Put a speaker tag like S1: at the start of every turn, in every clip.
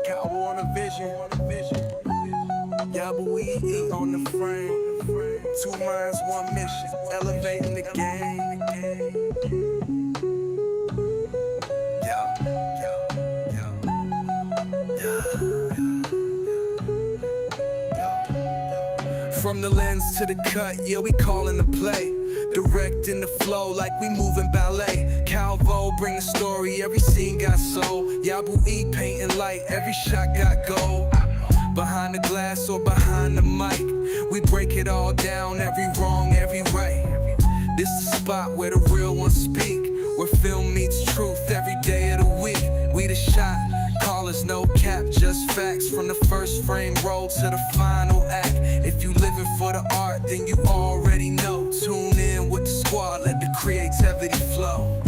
S1: Kalvo on a vision. Yabui on the frame. 2 minds, 1 mission. Elevating the game. From the lens to the cut, yeah, we callin' the play. Directing the flow like we moving ballet. Kalvo bring the story, every scene got soul. Yabui painting light, every shot got gold. Behind the glass or behind the mic, we break it all down, every wrong, every right. This the spot where the real ones speak, where film meets truth every day of the week. We the shot, callers no cap, just facts. From the first frame roll to the final act. If you living for the art, then you already know. Tune in with the squad, let the creativity flow.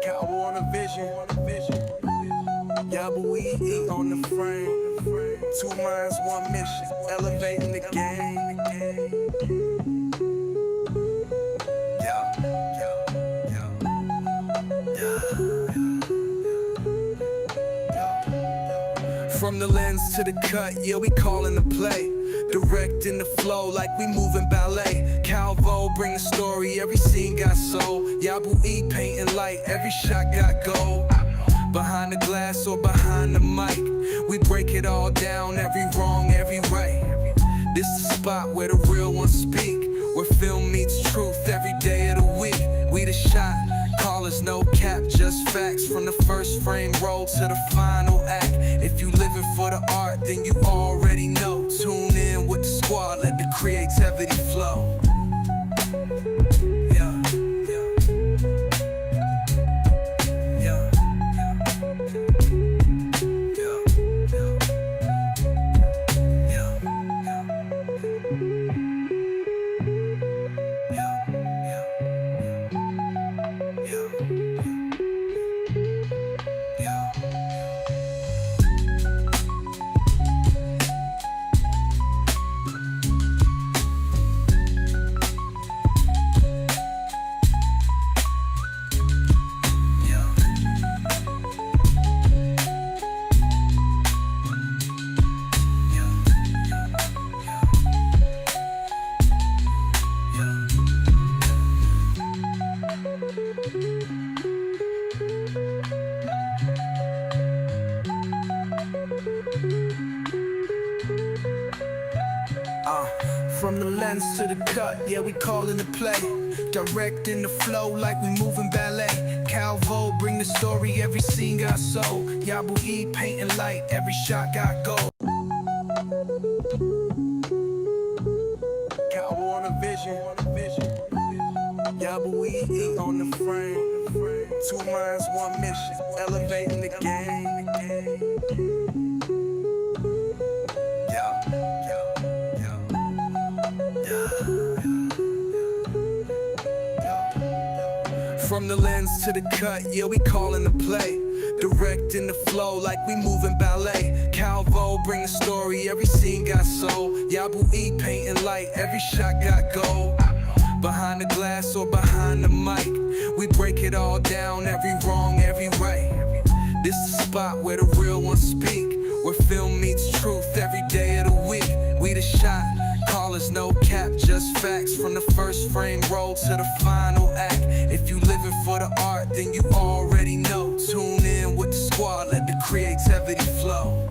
S1: Kalvo on a vision. Yabui on the frame. 2 minds, 1 mission. Elevating the game. From the lens to the cut, yeah, we callin' the play. Directing the flow like we moving ballet. Kalvo bring the story, every scene got soul. Yabui painting light, every shot got gold. Behind the glass or behind the mic, we break it all down, every wrong, every right. This the spot where the real ones speak, where film meets truth every day of the week. We the shot, callers no cap, just facts. From the first frame roll to the final act. If you living for the art, then you already know. Tune in with the squad, let the creativity flow. From the lens to the cut, yeah, we callin' the play. Directing the flow like we moving ballet. Kalvo bring the story, every scene got soul. Yabui painting light, every shot got gold. Kalvo on a vision. Yabui on the frame. 2 minds, 1 mission. Elevating the game. From the lens to the cut, yeah, we callin' the play. Directing the flow like we moving ballet. Kalvo bring the story, every scene got soul. Yabui painting light, every shot got gold. Behind the glass or behind the mic, we break it all down, every wrong, every right. This the spot where the real ones speak, where film meets truth every day of the week. We the shot, callers no cap, just facts. From the first frame roll to the final act. If you living for the art, then you already know. Tune in with the squad, let the creativity flow.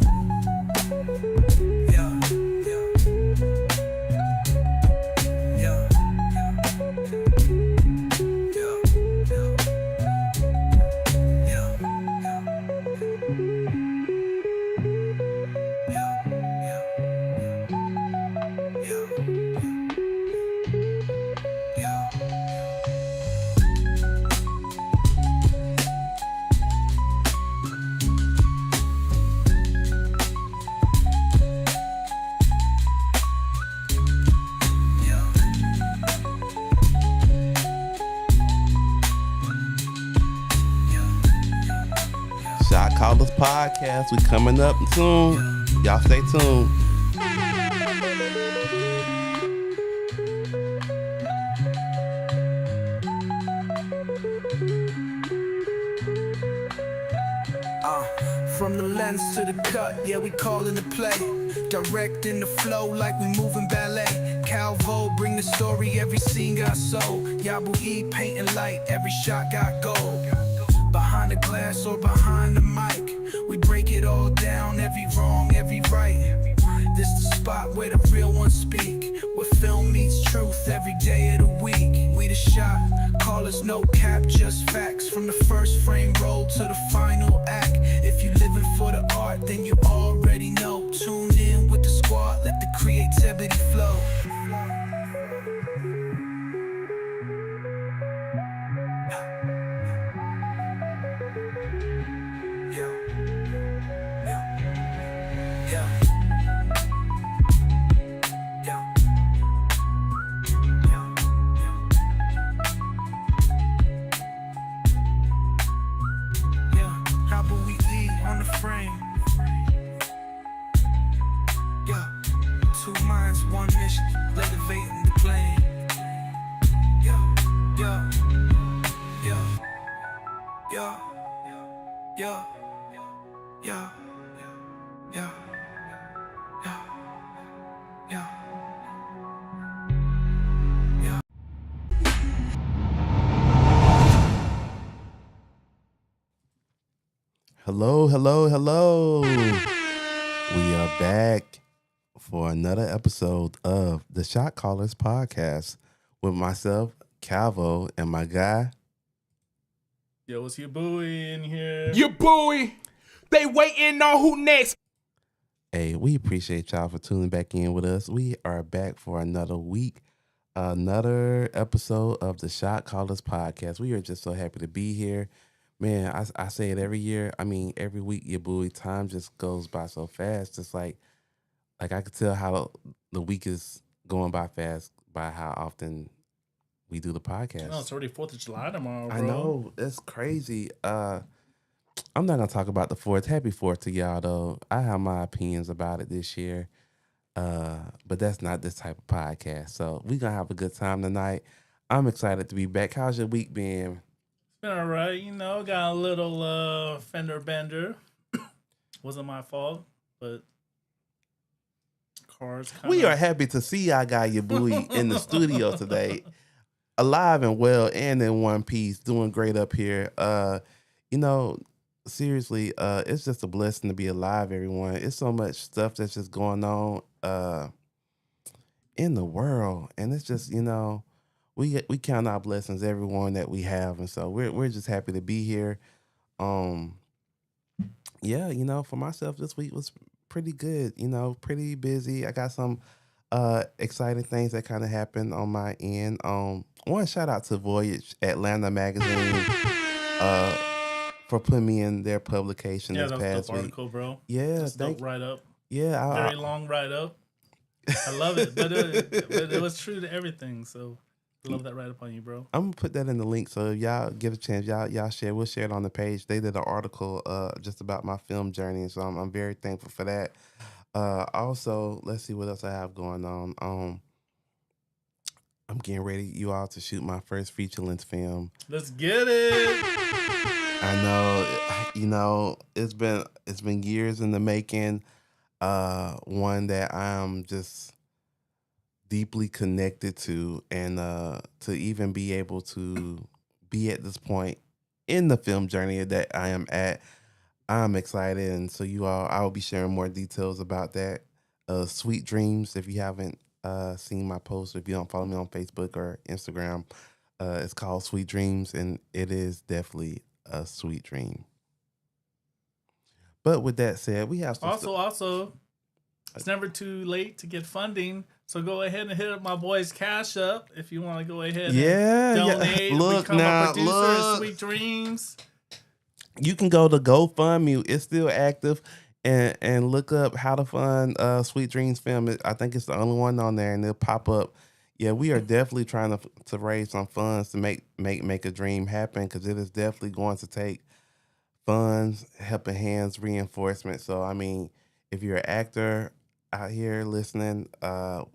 S2: Callers Podcast. We coming up soon. Y'all stay tuned.
S1: From the lens to the cut, yeah, we callin' the play. Directing the flow like we moving ballet. Kalvo bring the story, every scene got soul. Yabui painting light, every shot got gold. Behind the glass or behind the mic, we break it all down, every wrong, every right. This the spot where the real ones speak, where film meets truth every day of the week. We the shot, call us no cap, just facts. From the first frame roll to the final act. If you living for the art, then you already know. Tune in with the squad, let the creativity flow.
S2: Hello. We are back for another episode of the Shot Callers Podcast with myself, Kalvo, and my guy.
S3: Yo, it's Yabui in here.
S4: Yabui, they waiting on who next.
S2: Hey, we appreciate y'all for tuning back in with us. We are back for another week, another episode of the Shot Callers Podcast. We are just so happy to be here. Man, I say it every year. I mean, every week, Yabui, time just goes by so fast. It's like I could tell how the week is going by fast by how often we do the podcast.
S3: No, it's already 4th of July tomorrow, bro.
S2: I know. It's crazy. I'm not going to talk about the 4th. Happy 4th to y'all, though. I have my opinions about it this year. But that's not this type of podcast. So we're going to have a good time tonight. I'm excited to be back. How's your week been?
S3: It's been all right. You know, got a little fender bender. Wasn't my fault, but cars kind
S2: We are happy to see our guy Yabui in the studio today. Alive and well and in one piece, doing great up here. Seriously, it's just a blessing to be alive, everyone. It's so much stuff that's just going on in the world, and it's just we count our blessings, everyone that we have, and so we're just happy to be here. For myself, this week was pretty good. Pretty busy. I got some exciting things that kind of happened on my end. One shout out to Voyage Atlanta magazine for putting me in their publication this past week. Yeah,
S3: that's a dope article, bro.
S2: Yeah,
S3: that's a dope write up.
S2: Yeah,
S3: very long write up. I love it, but it was true to everything. So I love that write up on you, bro.
S2: I'm gonna put that in the link, so if y'all get a chance, y'all share. We'll share it on the page. They did an article just about my film journey, so I'm very thankful for that. Also, let's see what else I have going on. I'm getting ready, you all, to shoot my first feature-length film.
S3: Let's get it.
S2: I know, it's been years in the making. One that I'm just deeply connected to, and to even be able to be at this point in the film journey that I am at, I'm excited. And so I will be sharing more details about that. Sweet Dreams, if you haven't seen my post, if you don't follow me on Facebook or Instagram, it's called Sweet Dreams, and it is definitely a sweet dream. But with that said, we have some
S3: also, it's never too late to get funding. So go ahead and hit up my boy's Cash Up if you want to go ahead and donate.
S2: Look,
S3: become
S2: now,
S3: a producer of Sweet Dreams.
S2: You can go to GoFundMe. It's still active. And look up how to fund Sweet Dreams film. I think it's the only one on there, and it'll pop up. Yeah, we are definitely trying to raise some funds to make a dream happen, because it is definitely going to take funds, helping hands, reinforcement. So I mean, if you're an actor out here listening,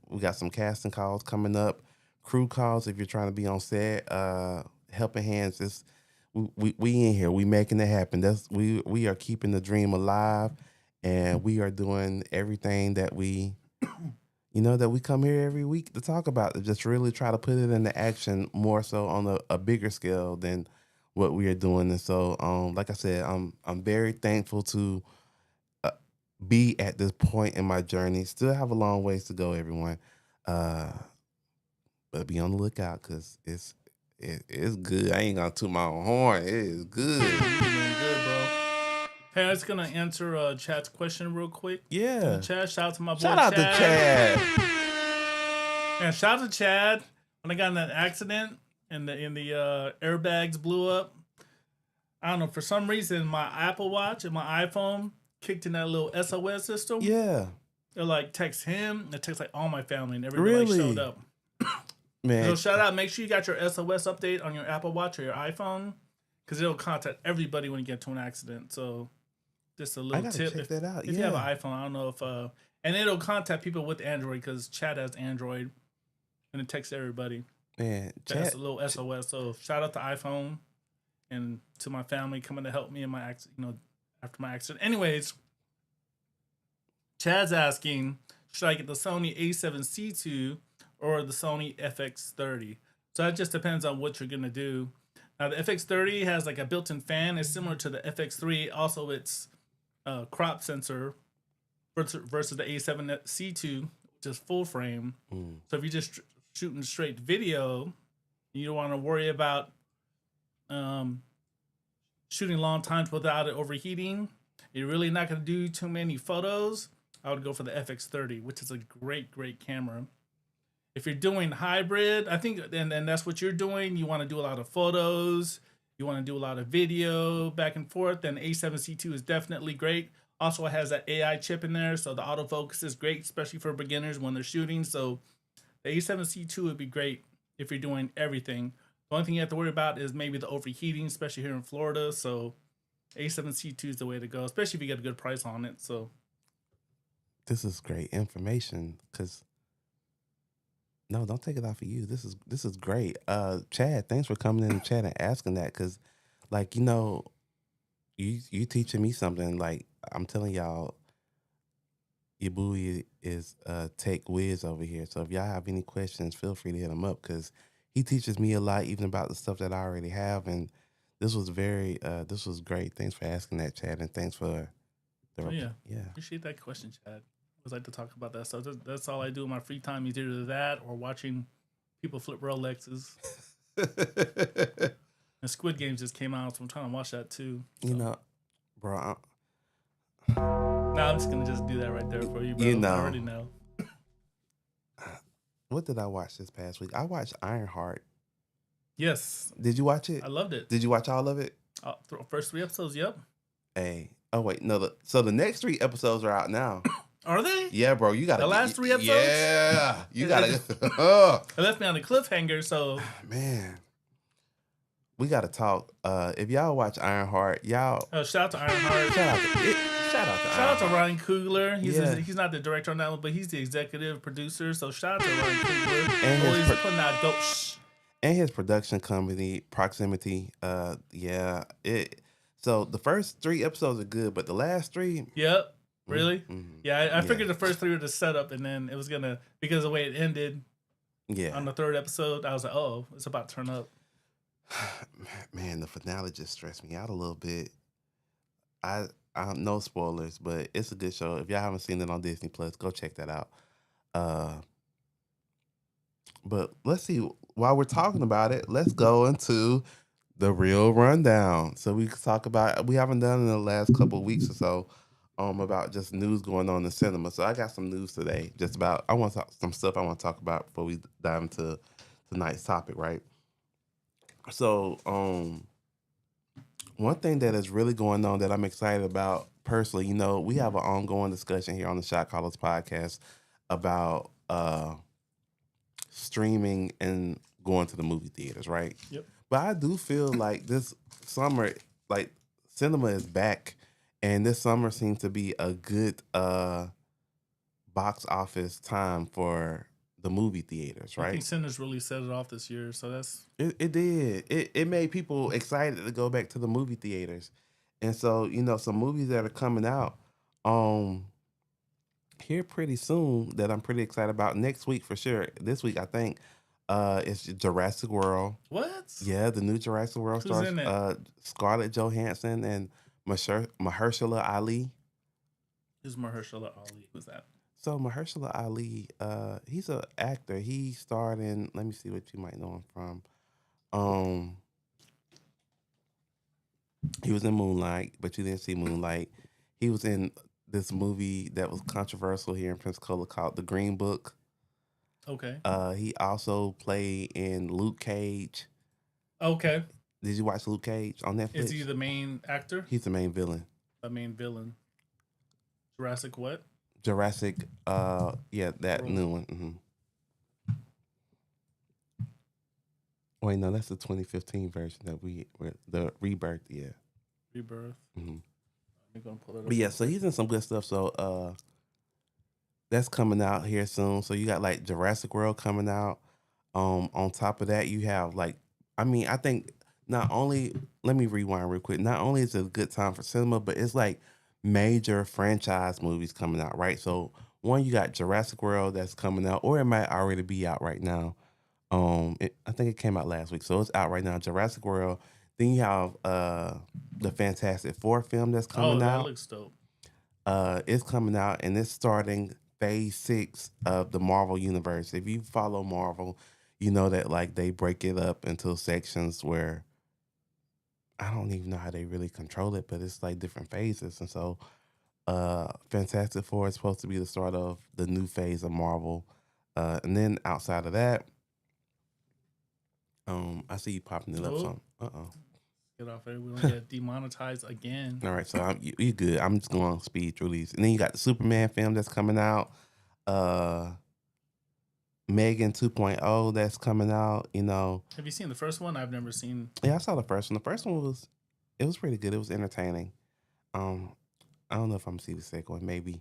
S2: we got some casting calls coming up, crew calls if you're trying to be on set. Helping hands is we in here, we making it happen. We are keeping the dream alive, and we are doing everything that we that we come here every week to talk about, to just really try to put it into action more so on a bigger scale than what we are doing. And so, like I said, I'm very thankful to be at this point in my journey. Still have a long ways to go, everyone. But be on the lookout because it's good. I ain't gonna toot my own horn. It is good.
S3: You're doing good, bro. Hey, I was gonna answer Chad's question real quick.
S2: Yeah.
S3: Chad, shout out to my boy.
S2: Shout out to Chad.
S3: And shout out to Chad. When I got in that accident and the airbags blew up, I don't know, for some reason my Apple Watch and my iPhone kicked in that little SOS system.
S2: Yeah.
S3: It like text him, it texts like all my family, and everybody showed up.
S2: Man.
S3: So shout out, make sure you got your SOS update on your Apple Watch or your iPhone, because it'll contact everybody when you get to an accident. So just a little tip.
S2: Check that out.
S3: If you have an iPhone, I don't know if and it'll contact people with Android because Chad has Android, and it texts everybody.
S2: Man,
S3: That's a little SOS. So shout out to iPhone and to my family coming to help me in my accident. After my accident. Anyways, Chad's asking, should I get the Sony A7C II or the Sony FX30? So that just depends on what you're gonna do. Now the FX30 has like a built-in fan. It's similar to the FX3. Also, it's crop sensor versus the A7C II, which is full frame. So if you're just shooting straight video, you don't want to worry about shooting long times without it overheating. You're really not going to do too many photos. I would go for the FX30, which is a great camera. If you're doing hybrid, I think, and that's what you're doing, you want to do a lot of photos, you want to do a lot of video back and forth, then A7C II is definitely great. Also, it has that AI chip in there, so the autofocus is great, especially for beginners when they're shooting. So the A7C II would be great if you're doing everything. The only thing you have to worry about is maybe the overheating, especially here in Florida. So A7C II is the way to go, especially if you get a good price on it. So
S2: this is great information because no, don't take it off of you. This is great. Chad, thanks for coming in the chat and asking that because, like, you teaching me something. Like, I'm telling y'all, Yabui is tech whiz over here. So if y'all have any questions, feel free to hit him up because he teaches me a lot, even about the stuff that I already have. And this was great. Thanks for asking that, Chad, and thanks for
S3: yeah. Appreciate that question, Chad. I like to talk about that stuff. That's all I do in my free time. Is either that or watching people flip Rolexes. And Squid Games just came out, so I'm trying to watch that too. So.
S2: Bro.
S3: I'm just gonna just do that right there for you, bro. I already know.
S2: What did I watch this past week? I watched Ironheart.
S3: Yes.
S2: Did you watch it?
S3: I loved it.
S2: Did you watch all of it?
S3: First 3 episodes, yep.
S2: Hey. Oh wait, no. So the next 3 episodes are out now.
S3: Are they?
S2: Yeah, bro. You got
S3: the last 3 episodes.
S2: Yeah, you gotta.
S3: It left me on a cliffhanger. So
S2: man, we gotta talk. If y'all watch Ironheart, y'all.
S3: Shout out to Ironheart. Shout out to Ryan Coogler. He's not the director on that one, but he's the executive producer. So shout out to Ryan Coogler. And he's putting out dope.
S2: And his production company, Proximity. So the first 3 episodes are good, but the last 3.
S3: Yep. Really?
S2: Mm-hmm.
S3: Yeah, I figured the first 3 were the setup, and then it was gonna, because of the way it ended.
S2: Yeah.
S3: On the 3rd episode, I was like, oh, it's about to turn up.
S2: Man, the finale just stressed me out a little bit. I no spoilers, but it's a good show. If y'all haven't seen it on Disney Plus, go check that out. But let's see. While we're talking about it, let's go into the real rundown. So we can talk about. We haven't done in the last couple of weeks or so. About just news going on in cinema. So I got some news today. I want to talk some stuff I want to talk about before we dive into tonight's topic, right? So, one thing that is really going on that I'm excited about personally, we have an ongoing discussion here on the Shot Callers podcast about streaming and going to the movie theaters, right?
S3: Yep.
S2: But I do feel like this summer, like cinema is back, and this summer seems to be a good box office time for the movie theaters,
S3: I think
S2: right?
S3: Sinners really set it off this year, so that's
S2: It did. It made people excited to go back to the movie theaters, and so some movies that are coming out um here pretty soon that I'm pretty excited about next week for sure. This week I think it's Jurassic World.
S3: what?
S2: Yeah, the new Jurassic World
S3: Who's
S2: stars
S3: in it?
S2: Scarlett Johansson and Mahershala Ali.
S3: Who's Mahershala Ali? Who's that?
S2: So Mahershala Ali, he's an actor. He starred in. Let me see what you might know him from. Um, he was in Moonlight, but you didn't see Moonlight. He was in this movie that was controversial here in Pensacola called The Green Book.
S3: Okay.
S2: He also played in Luke Cage.
S3: Okay.
S2: Did you watch Luke Cage on Netflix?
S3: Is he the main actor?
S2: He's the main villain.
S3: The main villain. Jurassic what?
S2: Jurassic, yeah, that
S3: World.
S2: new one. Wait, no, that's the 2015 version that the Rebirth, yeah.
S3: Rebirth.
S2: hmm
S3: I'm gonna pull it up.
S2: But yeah, so he's in some good stuff. So that's coming out here soon. So you got like Jurassic World coming out. On top of that, you have like, I think not only, let me rewind real quick. Not only is it a good time for cinema, but it's like major franchise movies coming out, right? So one, you got Jurassic World that's coming out, or it might already be out right now. I think it came out last week, so it's out right now. Jurassic World. Then you have the Fantastic Four film that's coming
S3: that
S2: out.
S3: looks dope.
S2: It's coming out, and it's starting phase 6 of the Marvel universe. If you follow Marvel, you know that like they break it up into sections where I don't even know how they really control it, but it's like different phases. And so Fantastic Four is supposed to be the start of the new phase of Marvel. And then outside of that, I see you popping it up
S3: Oh.
S2: some. Uh-oh.
S3: Get off there. We're gonna get demonetized again.
S2: All right, so you good. I'm just going on speed through these. And then you got the Superman film that's coming out. Megan 2.0 that's coming out,
S3: Have you seen the first one? I've never seen.
S2: Yeah, I saw the first one. The first one was pretty good. It was entertaining. I don't know if I'm gonna see the second one, maybe.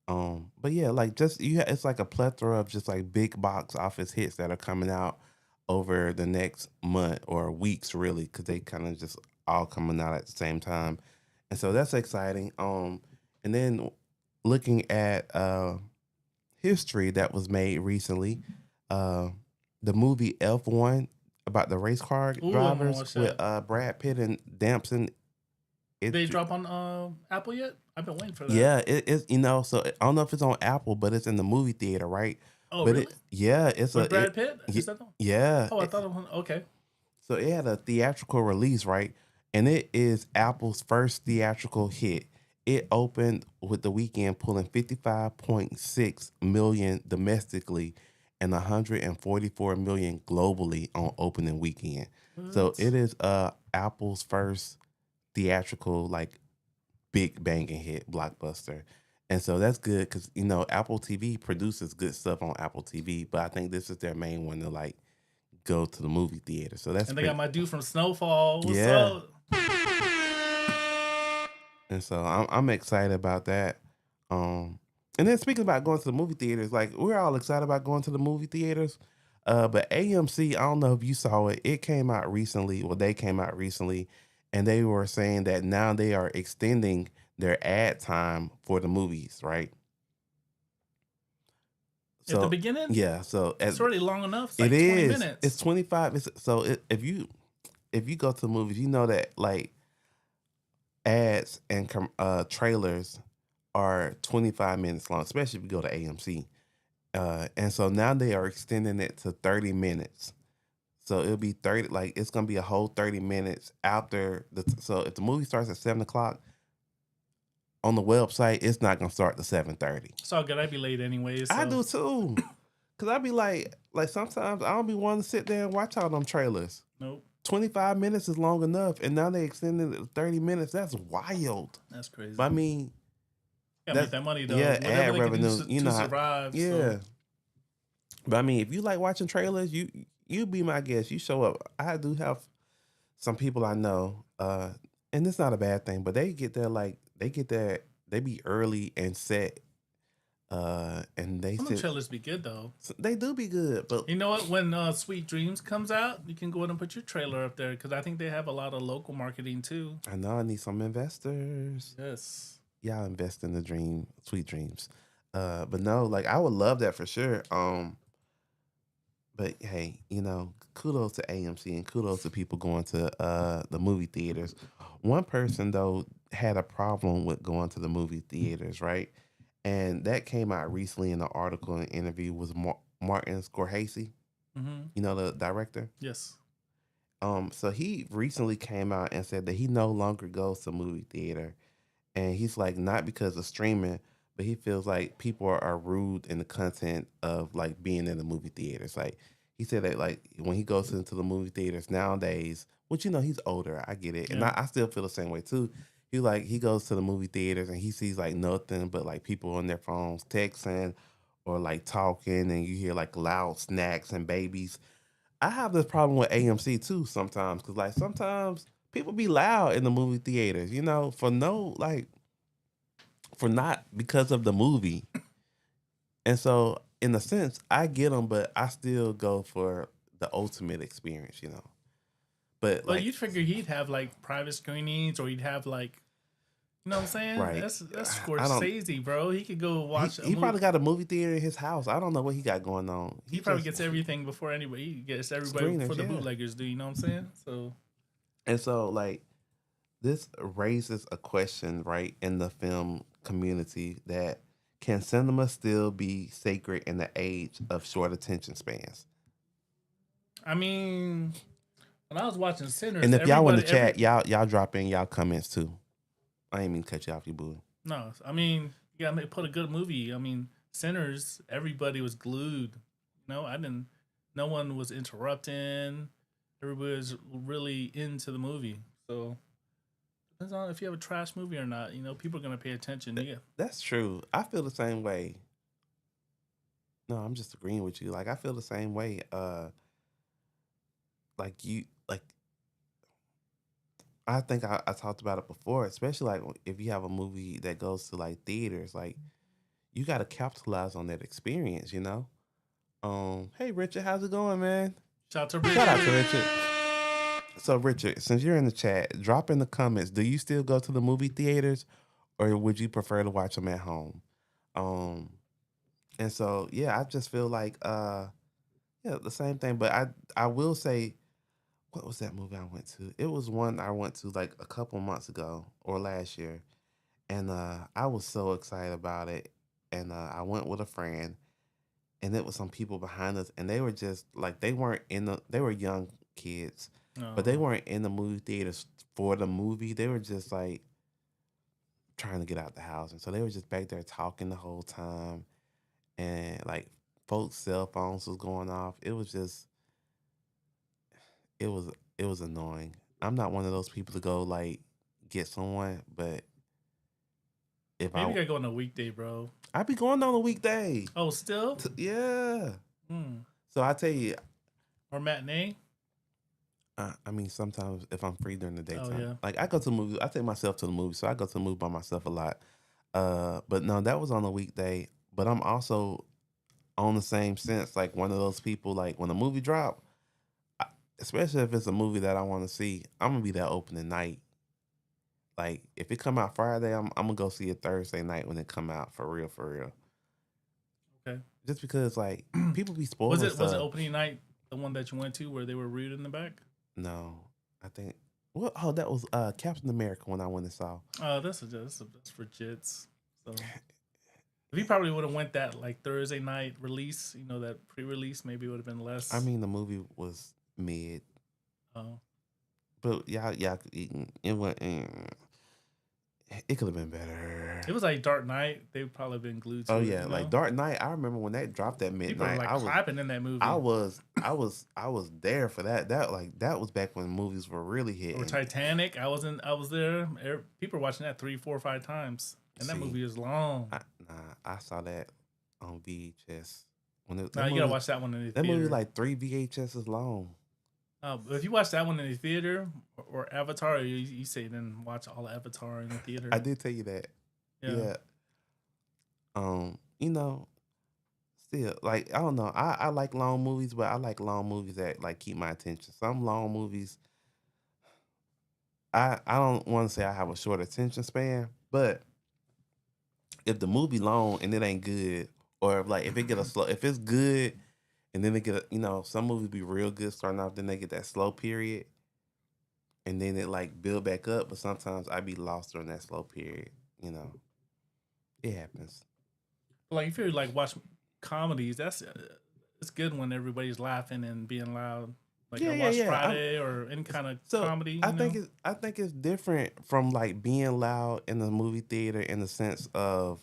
S2: But yeah, like it's like a plethora of just like big box office hits that are coming out over the next month or weeks, really, because they kind of just all coming out at the same time, and so that's exciting. And then looking at history that was made recently, the movie F1 about the race car
S3: Ooh,
S2: drivers with Brad Pitt and Damson.
S3: Did they drop on Apple yet? I've been waiting for that.
S2: Yeah, it's so I don't know if it's on Apple, but it's in the movie theater, right?
S3: Oh,
S2: but
S3: really?
S2: It's
S3: With Brad Pitt? Is that the one?
S2: Yeah.
S3: Oh, I thought it was okay.
S2: So it had a theatrical release, right? And it is Apple's first theatrical hit. It opened with the weekend pulling 55.6 million domestically and 144 million globally on opening weekend.
S3: What?
S2: So it is Apple's first theatrical like big banging hit blockbuster. And so that's good because Apple TV produces good stuff on Apple TV, but I think this is their main one to like go to the movie theater. So that's
S3: And they got my dude from Snowfall. What's
S2: Yeah.
S3: up?
S2: And so I'm excited about that. And then speaking about going to the movie theaters, like we're all excited about going to the movie theaters. But AMC, I don't know if you saw it. It came out recently. Well, they came out recently, and they were saying that now they are extending their ad time for the movies, right?
S3: At the beginning?
S2: Yeah. So
S3: It's already long enough. It's like
S2: it
S3: 20
S2: is.
S3: minutes.
S2: It's 25. If you go to the movies, you know that like ads and trailers are 25 minutes long, especially if you go to AMC. And so now they are extending it to 30 minutes. So it'll be 30, like it's gonna be a whole 30 minutes after so if the movie starts at 7:00 on the website, it's not gonna start to 7:30.
S3: It's all good. I'd be late anyways. So.
S2: I do too. Cause I be like sometimes I don't be wanting to sit there and watch all them trailers.
S3: Nope.
S2: 25 minutes is long enough, and now they extended it to 30 minutes. That's wild.
S3: That's crazy.
S2: But I mean,
S3: gotta make that money though.
S2: Yeah,
S3: Whatever
S2: ad
S3: they can do
S2: revenue.
S3: to survive.
S2: Yeah.
S3: So.
S2: But I mean, if you like watching trailers, you be my guest. You show up. I do have some people I know and it's not a bad thing, but they get there like they be early and set, and they
S3: Some of the
S2: sit.
S3: trailers be good though.
S2: They do be good, but
S3: You know what? When Sweet Dreams comes out, you can go ahead and put your trailer up there because I think they have a lot of local marketing too.
S2: I know I need some investors.
S3: Yes.
S2: Y'all invest in the sweet dreams. But no, like I would love that for sure. But hey, kudos to AMC and kudos to people going to the movie theaters. One person though had a problem with going to the movie theaters, right? And that came out recently in an article and interview was Martin Scorsese,
S3: Mm-hmm.
S2: the director.
S3: Yes.
S2: So he recently came out and said that he no longer goes to movie theater, and he's like not because of streaming, but he feels like people are rude in the content of like being in the movie theaters. Like he said that like when he goes into the movie theaters nowadays, which he's older, I get it, and
S3: Yeah.
S2: I still feel the same way too. He goes to the movie theaters and he sees like nothing but like people on their phones texting or like talking, and you hear like loud snacks and babies. I have this problem with AMC too sometimes because like sometimes people be loud in the movie theaters, for no like for not because of the movie. And so in a sense, I get them, but I still go for the ultimate experience. But
S3: Well,
S2: like
S3: you'd figure he'd have like private screenings, or he'd have like, you know what I'm saying?
S2: right,
S3: That's
S2: I don't.
S3: Scorsese, bro. He could go watch a
S2: He
S3: movie.
S2: probably got a movie theater in his house. I don't know what he got going on.
S3: He probably gets everything before anybody. He gets everybody before
S2: screeners,
S3: the
S2: yeah.
S3: bootleggers do. You know what I'm saying? So
S2: And so like this raises a question, right, in the film community that can cinema still be sacred in the age of short attention spans?
S3: I mean, when I was watching Sinners,
S2: And if y'all in the
S3: everybody,
S2: chat, y'all drop in y'all comments too. I ain't mean to cut you off, you boo.
S3: no, I mean, you gotta put a good movie. I mean, Sinners, everybody was glued. No one was interrupting. Everybody was really into the movie. So depends on if you have a trash movie or not. People are gonna pay attention. Yeah.
S2: That's true. I feel the same way. No, I'm just agreeing with you. Like I feel the same way. Like you, like I think I talked about it before, especially like if you have a movie that goes to like theaters, like you got to capitalize on that experience. Hey Richard, how's it going, man?
S3: Shout out to
S2: Shout out to
S3: Richard.
S2: Richard. So Richard, since you're in the chat, drop in the comments. Do you still go to the movie theaters, or would you prefer to watch them at home? Um, and so yeah, I just feel like yeah, the same thing. But I will say, what was that movie I went to? It was one I went to like a couple months ago or last year, and I was so excited about it. And I went with a friend, and it was some people behind us, and they were just like they were young kids, but they
S3: No.
S2: weren't in the movie theaters for the movie. They were just like trying to get out the house, and so they were just back there talking the whole time, and like folks' cell phones was going off. It was it was annoying. I'm not one of those people to go like get someone, but if
S3: Maybe you gotta go on a weekday, bro.
S2: I be going on a weekday,
S3: Oh, still?
S2: yeah.
S3: Hmm.
S2: So I tell you,
S3: Or matinee?
S2: I mean, sometimes if I'm free during the
S3: Oh
S2: daytime,
S3: yeah.
S2: like I go to the movies, I take myself to the movie, so I go to the movie by myself a lot. But no, that was on a weekday. But I'm also on the same sense, like one of those people, like when a movie drop, I, especially if it's a movie that I want to see, I'm gonna be there opening night. Like if it come out Friday, I'm gonna go see it Thursday night when it come out for real, for real.
S3: Okay.
S2: Just because like people be
S3: Was
S2: spoiling
S3: it
S2: stuff.
S3: opening night the one that you went to where they were rude in the back?
S2: No, I think. Well, oh, that was Captain America when I went and saw.
S3: That's for jits. So if he probably would have went that like Thursday night release, that pre-release, maybe it would have been less.
S2: I mean, the movie was mid,
S3: Oh.
S2: but y'all it went. It could have been
S3: It
S2: better.
S3: was like Dark Knight. They would probably been glued to
S2: Oh
S3: it.
S2: yeah, like Dark Knight. I remember when that dropped at
S3: People are
S2: midnight.
S3: like clapping in that movie.
S2: I was there for that. That was back when movies were really hitting.
S3: Or Titanic. I was there. People were watching that 3, 4, 5 times, and that
S2: See,
S3: movie is long.
S2: I saw that on VHS. When
S3: Now you gotta watch that one in the
S2: that movie
S3: theater.
S2: like 3 VHS is long.
S3: If you watch that one in the theater or Avatar, or you say then watch all of Avatar in the theater.
S2: I did tell you that.
S3: Yeah.
S2: Yeah. You know, still like I don't know. I like long movies, but I like long movies that like keep my attention. Some long movies, I don't want to say I have a short attention span, but if the movie long and it ain't good, or if it get a slow, if it's good and then they get some movies be real good starting off, then they get that slow period, and then it like build back up. But sometimes I be lost during that slow period. You know, it happens.
S3: Like if you like watch comedies, that's it's good when everybody's laughing and being loud. Like
S2: Yeah,
S3: I
S2: yeah,
S3: watch
S2: yeah.
S3: Friday or any kind of
S2: So
S3: comedy,
S2: I think it's different from like being loud in the movie theater in the sense of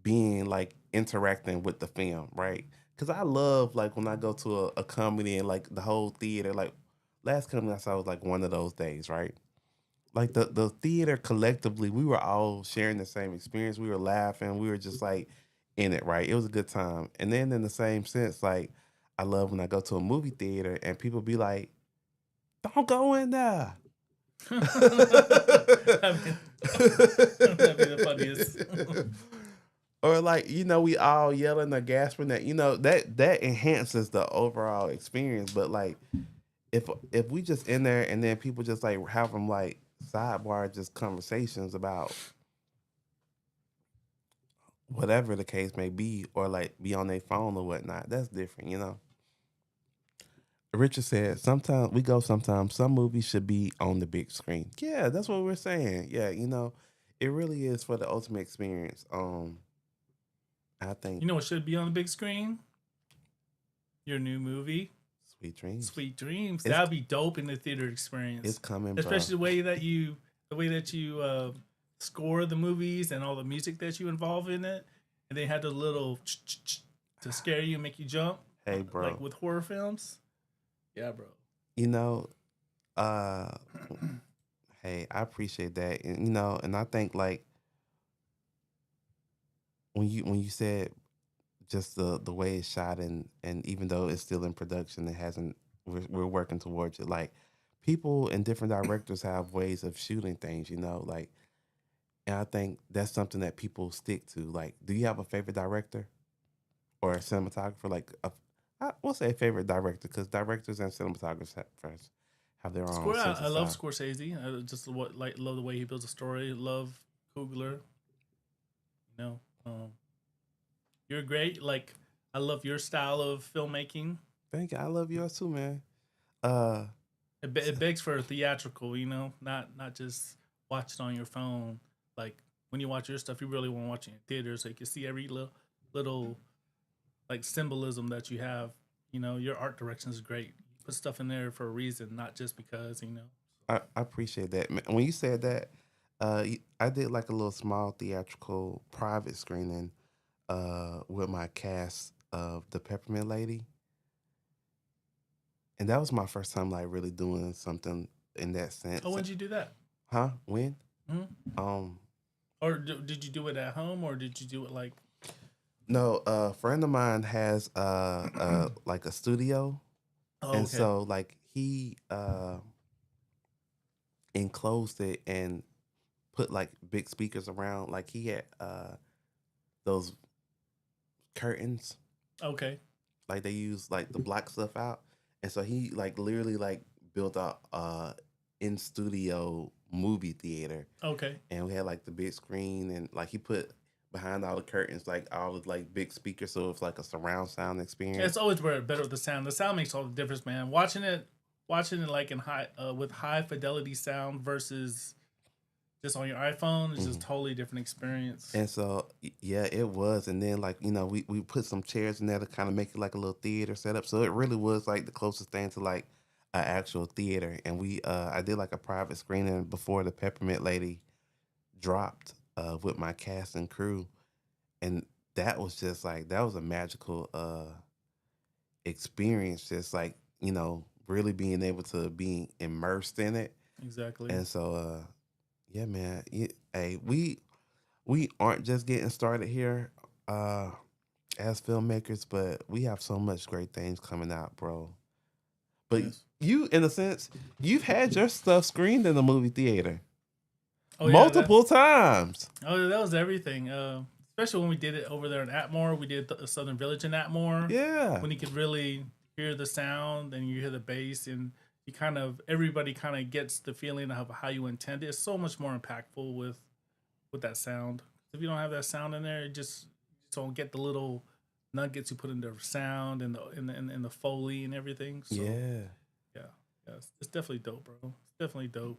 S2: being like interacting with the film, right? Because I love like when I go to a comedy and like the whole theater, like last comedy I saw was like one of those days, right? Like the theater collectively, we were all sharing the same experience. We were laughing. We were just like in it, right? It was a good time. And then in the same sense, like I love when I go to a movie theater and people be like, "Don't go in there."
S3: I mean, that'd be the funniest.
S2: Or like we all yelling or gasping that that enhances the overall experience. But like if we just in there and then people just like have them like sidebar just conversations about whatever the case may be, or like be on their phone or whatnot, that's different. Richard said sometimes we go, sometimes some movies should be on the big screen. Yeah, that's what we're saying. Yeah, it really is for the ultimate experience. I think
S3: You know what should be on the big screen? Your new movie,
S2: Sweet Dreams.
S3: Sweet Dreams.
S2: It's
S3: That'd be dope in the theater
S2: it's
S3: experience,
S2: coming, bro.
S3: especially the way that you score the movies and all the music that you involve in it, and they had the little to scare you and make you jump,
S2: Hey,
S3: like
S2: bro.
S3: with horror films. Yeah, bro.
S2: You know, uh, hey, I appreciate that, and and I think like when you said just the way it's shot, and even though it's still in production, it hasn't. We're working towards it. Like people and different directors have ways of shooting things. Like, and I think that's something that people stick to. Like, do you have a favorite director or a cinematographer? Like, I will say favorite director because directors and cinematographers have their own sense of
S3: I love
S2: style.
S3: Scorsese. I just love the way he builds a story. Love Coogler. You know, you're great. Like I love your style of filmmaking.
S2: Thank you. I love yours too, man. Uh,
S3: It begs for a theatrical. Not just watch it on your phone. Like when you watch your stuff, you really want to watch it in theaters so you can see every little like symbolism that you have. Your art direction is great. You put stuff in there for a reason, not just because.
S2: I appreciate that. When you said that, I did like a little small theatrical private screening with my cast of the Peppermint Lady, and that was my first time like really doing something in that sense.
S3: Oh, when did you do that?
S2: Huh? When?
S3: Hmm.
S2: Um,
S3: Or did you do it at home, or did you do it like?
S2: no, a friend of mine has like a studio,
S3: Oh,
S2: and
S3: okay,
S2: so like he enclosed it and put like big speakers around. Like he had those curtains,
S3: okay,
S2: like they use like the block stuff out, and so he like literally like built a in studio movie theater,
S3: okay.
S2: and we had like the big screen, and like he put behind all the curtains like all the like big speakers, so it's like a surround sound
S3: It's
S2: experience.
S3: always better with the sound. The sound makes all the difference, man. Watching it like in high with high fidelity sound versus just on your iPhone is just
S2: Mhm.
S3: totally different experience.
S2: And so yeah, it was, and then like we put some chairs in there to kind of make it like a little theater setup. So it really was like the closest thing to like an actual theater. And we I did like a private screening before the Peppermint Lady dropped with my cast and crew, and that was just like that was a magical experience. Just like really being able to be immersed in it.
S3: Exactly.
S2: And so yeah, man, hey, we aren't just getting started here as filmmakers, but we have so much great things coming out, bro. But
S3: Yes.
S2: you, in a sense, you've had your stuff screened in the movie theater
S3: Oh yeah,
S2: multiple times.
S3: that was everything. Especially when we did it over there in Atmore. We did the Southern Village in Atmore.
S2: Yeah.
S3: When you could really hear the sound and you hear the bass and you kind of everybody kind of gets the feeling of how you intend it. It's so much more impactful with that sound. If you don't have that sound in there, you just don't get the little nuggets you put in the sound and the foley and everything. So
S2: Yeah.
S3: yeah, it's definitely dope, bro. It's definitely dope.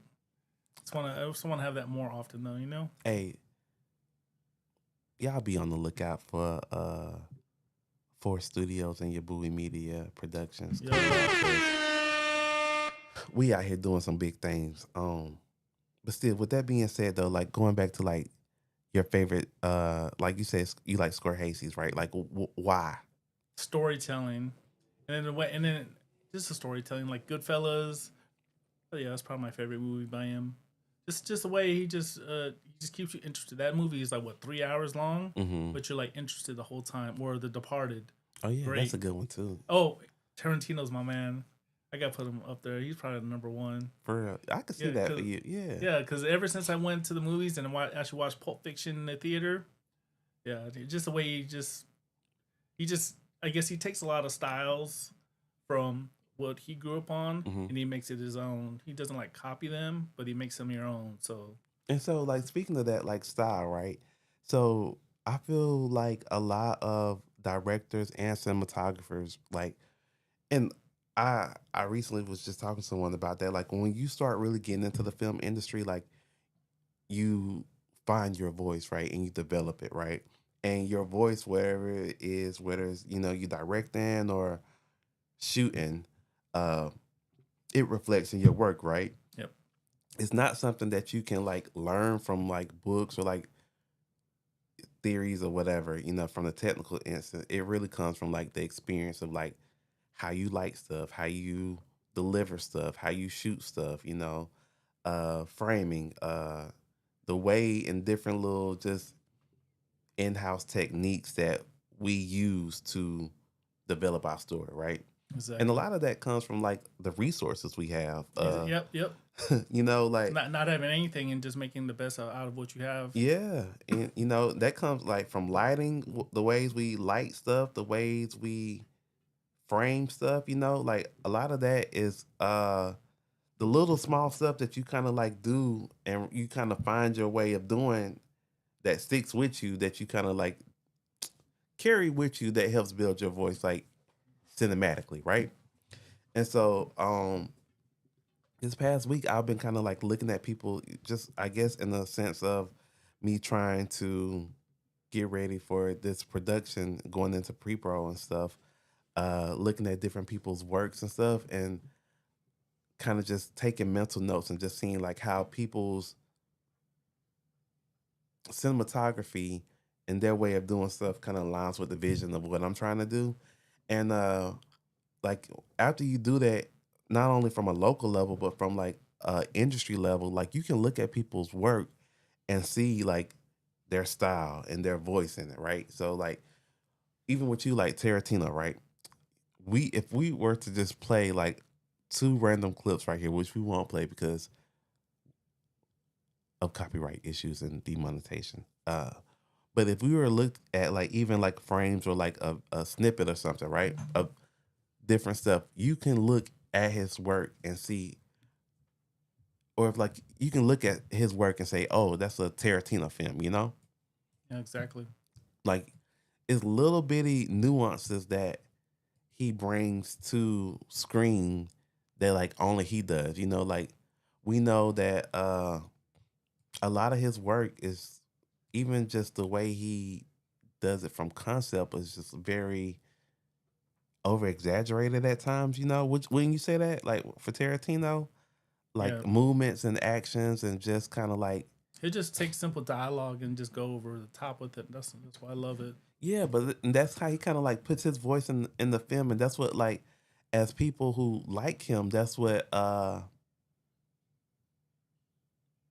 S3: I just want to have that more often, though. You know.
S2: Hey, y'all be on the lookout for Force Studios and Yabui Media Productions. We out here doing some big things. But still, with that being said, though, like going back to like your favorite, like you said, you like Scorsese's, right? Like, why?
S3: Storytelling, and then just the storytelling, like Goodfellas. Oh yeah, that's probably my favorite movie by him. Just the way he just keeps you interested. That movie is like what 3 hours long, but you're like interested the whole time. Or The Departed.
S2: Oh yeah,
S3: Great.
S2: that's a good one too.
S3: Oh, Tarantino's my man. I gotta put him up there. He's probably the number one.
S2: For real, I could see that for you. Yeah,
S3: Yeah, because ever since I went to the movies and actually watched Pulp Fiction in the theater, yeah, just the way he just I guess he takes a lot of styles from what he grew up on and he makes it his own. He doesn't like copy them, but he makes them your own. So
S2: And so, like, speaking of that, like, style, right? So I feel like a lot of directors and cinematographers, like, and I recently was just talking to someone about that. Like, when you start really getting into the film industry, like, you find your voice, right, and you develop it, right, and your voice, wherever it is, whether it's you directing or shooting, uh, it reflects in your work, right?
S3: yep,
S2: It's not something that you can like learn from like books or like theories or whatever, from the technical instant. It really comes from like the experience of like how you like stuff, how you deliver stuff, how you shoot stuff, framing, the way and different little just in-house techniques that we use to develop our story, right?
S3: exactly.
S2: And a lot of that comes from like the resources we have.
S3: Yep.
S2: Like
S3: Not having anything and just making the best out of what you have.
S2: yeah, and that comes like from lighting, the ways we light stuff, the ways we frame stuff. Like a lot of that is the little small stuff that you kind of like do, and you kind of find your way of doing that sticks with you, that you kind of like carry with you, that helps build your voice like cinematically, right? And so this past week I've been kind of like looking at people, just I guess in the sense of me trying to get ready for this production, going into pre-pro and stuff, looking at different people's works and stuff, and kind of just taking mental notes and just seeing like how people's cinematography and their way of doing stuff kind of aligns with the vision of what I'm trying to do. And like after you do that, not only from a local level but from like industry level, like you can look at people's work and see like their style and their voice in it, right? So like even with you, like Tarantino, right? If we were to just play like two random clips right here, which we won't play because of copyright issues and demonetization. But if we were to look at like even like frames or like a snippet or something, right, of different stuff, you can look at his work and see, or if like you can look at his work and say, oh, that's a Tarantino film,
S3: Yeah, exactly.
S2: like it's little bitty nuances that he brings to screen that like only he does, like we know that a lot of his work is, even just the way he does it from concept, is just very over exaggerated at times, which when you say that, like for Tarantino, like
S3: Yeah.
S2: movements and actions and just kind of like,
S3: It just takes simple dialogue and just go over the top with it. That's why I love it.
S2: yeah, but that's how he kind of like puts his voice in the film. And that's what, like, as people who like him, that's what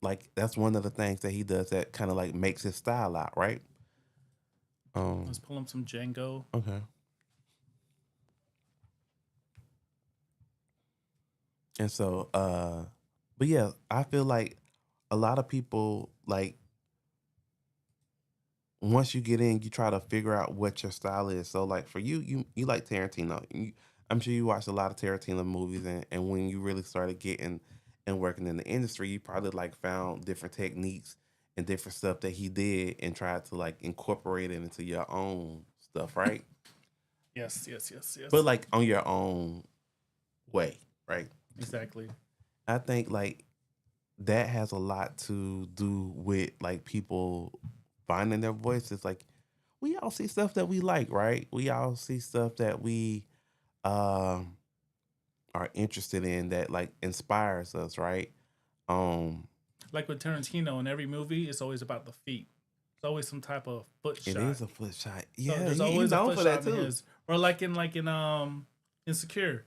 S2: like that's one of the things that he does that kind of like makes his style out, right?
S3: Let's pull him some Django.
S2: Okay. And so, but yeah, I feel like a lot of people like once you get in, you try to figure out what your style is. So like for you, you like Tarantino. I'm sure you watched a lot of Tarantino movies, and when you really started getting and working in the industry, you probably like found different techniques and different stuff that he did and tried to like incorporate it into your own stuff, right?
S3: Yes, yes, yes,
S2: But
S3: yes.
S2: like on your own way, right?
S3: Exactly.
S2: I think like that has a lot to do with like people finding their voices. Like we all see stuff that we like, right? We all see stuff that we um are interested in that like inspires us, right? Um
S3: Like with Tarantino in every movie, it's always about the feet. It's always some type of foot
S2: it
S3: shot.
S2: is a foot shot.
S3: So
S2: Yeah,
S3: there's
S2: he
S3: always a
S2: known
S3: foot
S2: for that
S3: shot in
S2: too.
S3: his, or like in Insecure.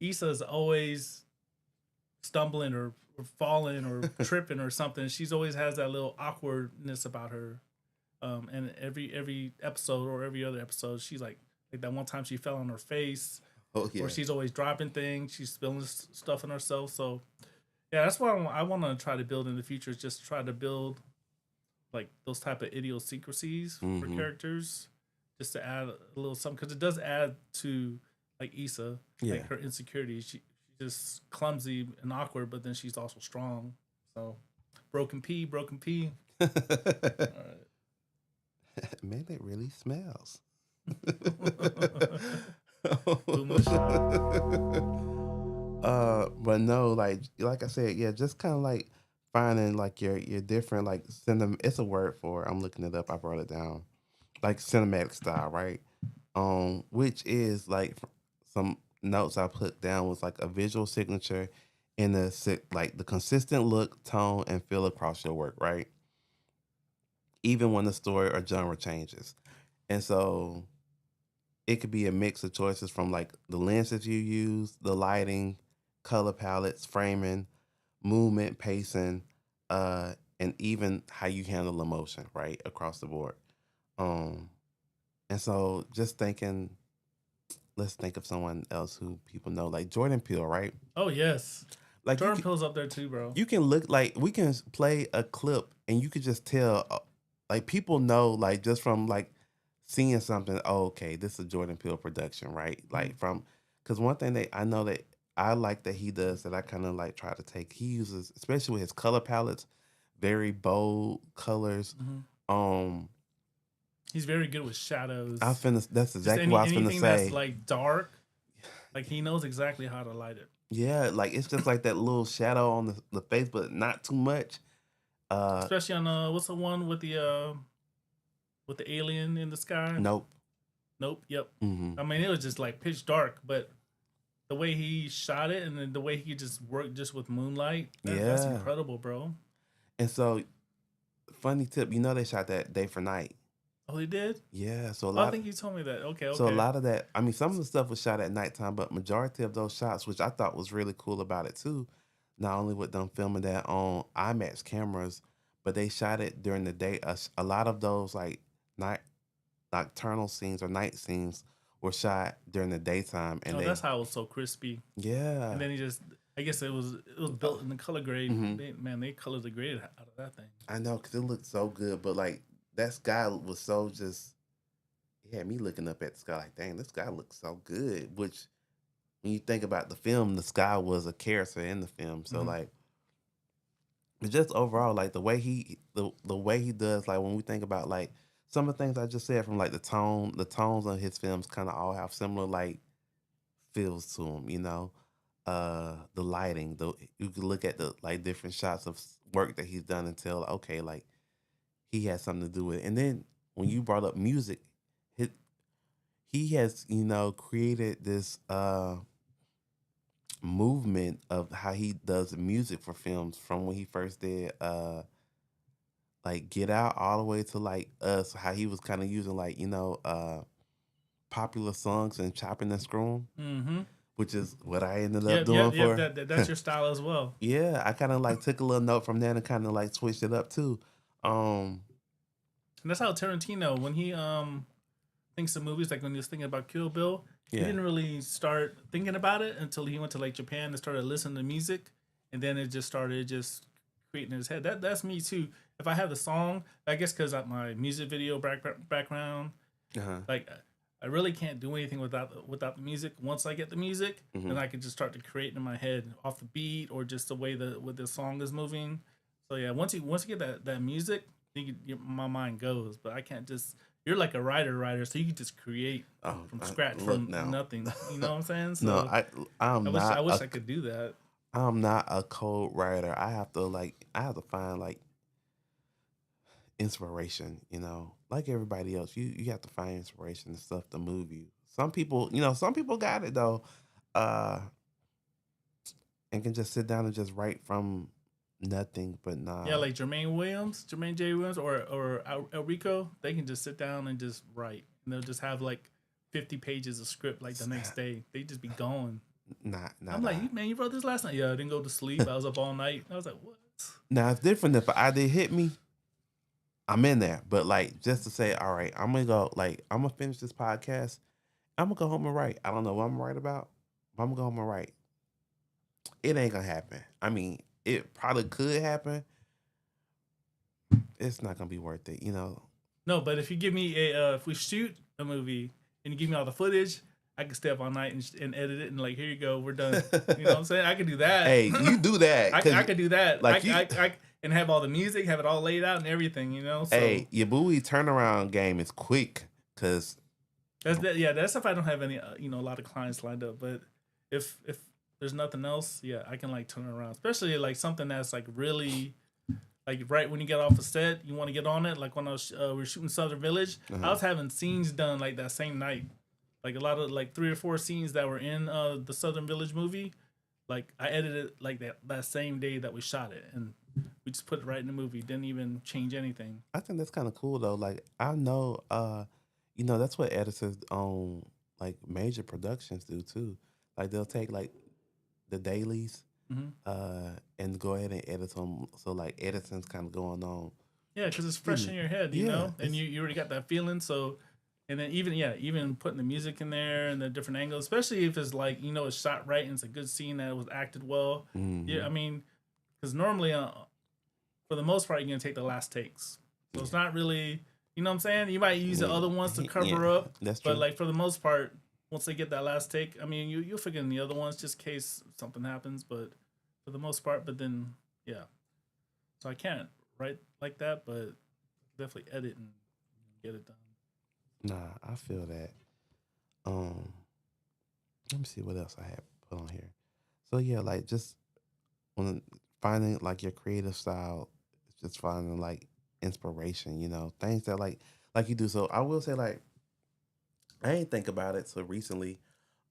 S3: Issa's always stumbling or falling or tripping or something. She's always has that little awkwardness about her. And every episode or every other episode, she's like that one time she fell on her face,
S2: Oh
S3: or
S2: yeah.
S3: she's always dropping things. She's spilling stuff on herself. So yeah, that's what I want to try to build in the future. Is just try to build like those type of idiosyncrasies for
S2: Mm-hmm.
S3: characters, just to add a little something because it does add to like Issa,
S2: Yeah.
S3: like her insecurities. She's just clumsy and awkward, but then she's also strong. So broken P, broken P. All
S2: Man, it really smells.
S3: Too much shot.
S2: But no, like I said, yeah, just kind of like finding like your different like it's a word for it. I'm looking it up. I brought it down. Like cinematic style, right? Which is like some notes I put down was like a visual signature in like the consistent look, tone, and feel across your work, right? Even when the story or genre changes. And so it could be a mix of choices from like the lenses you use, the lighting, color palettes, framing, movement, pacing, and even how you handle emotion, right? Across the board. Um, and so just thinking, let's think of someone else who people know, like Jordan Peele, right?
S3: Oh yes,
S2: Like
S3: Jordan Peele's up there too, bro.
S2: you can look like we can play a clip and you could just tell, like people know, like just from like seeing something. Oh, okay, this is a Jordan Peele production, right? Like from because one thing that I know that I like that he does that I kind of like try to take. He uses, especially with his color palettes, very bold colors.
S3: Mm-hmm.
S2: Um,
S3: He's very good with shadows.
S2: I finna. That's
S3: Just
S2: exactly what I was finna
S3: anything that's
S2: say.
S3: like dark, like he knows exactly how to light it.
S2: Yeah, like it's just like that little shadow on the face, but not too much.
S3: Especially on what's the one with the alien in the sky?
S2: Nope.
S3: Nope. Yep.
S2: Mm-hmm.
S3: I mean, it was just like pitch dark, but the way he shot it and then the way he just worked just with moonlight, that's
S2: Yeah.
S3: incredible, bro.
S2: And so, funny tip, you know they shot that day for night.
S3: Oh, he did?
S2: Yeah, so a
S3: Oh, I
S2: lot.
S3: think you told me that. Okay,
S2: So a
S3: okay.
S2: lot of that, I mean, some of the stuff was shot at nighttime, but majority of those shots, which I thought was really cool about it too, not only with them filming that on IMAX cameras, but they shot it during the day. A lot of those like night nocturnal scenes or night scenes were shot during the daytime, and
S3: Oh, that's how it was so crispy.
S2: yeah,
S3: And then he just, I guess it was built in the color grade.
S2: Mhm.
S3: Man, they colored the grade out of that thing.
S2: I know because it looked so good, but like that sky was so just. It had me looking up at the sky like, dang, this sky looks so good. Which, when you think about the film, the sky was a character in the film. So
S3: Mhm.
S2: like, but just overall, like the way he does, like when we think about like some of the things I just said from like the tones of his films kind of all have similar like feels to them. You know, the lighting, you can look at the like different shots of work that he's done and tell, okay, like he has something to do with it. And then when you brought up music, his, he has created this movement of how he does music for films from when he first did like Get Out all the way to like Us, how he was kind of using like popular songs and chopping and screwing,
S3: Mm-hmm.
S2: which is what I ended up
S3: Yep,
S2: doing
S3: yep, yep.
S2: for
S3: That's your style as well.
S2: yeah, I kind of like took a little note from that and kind of like switched it up too.
S3: And that's how Tarantino, when he thinks of movies, like when he was thinking about Kill Bill, he
S2: Yeah.
S3: didn't really start thinking about it until he went to like Japan and started listening to music, and then it just started just creating in his head. That's me too. If I have the song, I guess because my music video background,
S2: Uh-huh.
S3: like I really can't do anything without the music. Once I get the music, then I can just start to create in my head off the beat or just the way the song is moving. So yeah, once you get that music, my mind goes. But I can't just. You're like a writer, so you can just create from scratch,
S2: look
S3: from
S2: now.
S3: nothing. You know what I'm saying? So
S2: No, I'm not.
S3: I wish I could do that.
S2: I'm not a code writer. I have to find like inspiration, like everybody else. You have to find inspiration and stuff to move you. Some people, some people got it though, and can just sit down and just write from nothing. But nah,
S3: Yeah, like Jermaine J. Williams, or El Rico, they can just sit down and just write, and they'll just have like 50 pages of script like the next day. They just be going.
S2: not
S3: I'm like, man, you wrote this last night? Yeah, I didn't go to sleep. I was up all night. I was like, what?
S2: Now it's different if an idea hit me. I'm in there, but like just to say, all right, I'm gonna go. Like I'm gonna finish this podcast. I'm gonna go home and write. I don't know what I'm gonna write about, but I'm gonna go home and write. It ain't gonna happen. I mean, it probably could happen. It's not gonna be worth it,
S3: No, but if you give me if we shoot a movie and you give me all the footage, I can stay up all night and edit it and like, here you go, we're done. You know what I'm saying? I can do that.
S2: Hey, you do that.
S3: I could do that.
S2: Like
S3: I and have all the music, have it all laid out and everything. So,
S2: hey, Yabui turnaround game is quick because
S3: that's if I don't have any a lot of clients lined up. But if there's nothing else, yeah, I can like turn it around. Especially like something that's like really like right when you get off the set, you want to get on it. Like when I was we were shooting Southern Village, I was having scenes done like that same night. Like a lot of like 3 or 4 scenes that were in the Southern Village movie, like I edited like that same day that we shot it, and we just put it right in the movie. Didn't even change anything.
S2: I think that's kind of cool though. Like I know, that's what editors on like major productions do too. Like they'll take like the dailies, and go ahead and edit them. So like editing's kind of going on.
S3: Yeah, because it's fresh in your head, and you already got that feeling. So, and then even putting the music in there and the different angles, especially if it's like it's shot right and it's a good scene that was acted well. Yeah, I mean, because normally, for the most part, you're gonna take the last takes, so it's not really, you know what I'm saying. You might use the other ones to cover up,
S2: that's true.
S3: but like for the most part, once they get that last take, I mean, you'll figure in the other ones just in case something happens, but for the most part, but then yeah, so I can't write like that, but definitely edit and get it done.
S2: Nah, I feel that. Let me see what else I have put on here. So yeah, like just when finding like your creative style, just finding like inspiration, things that like you do. So I will say like I ain't think about it so recently.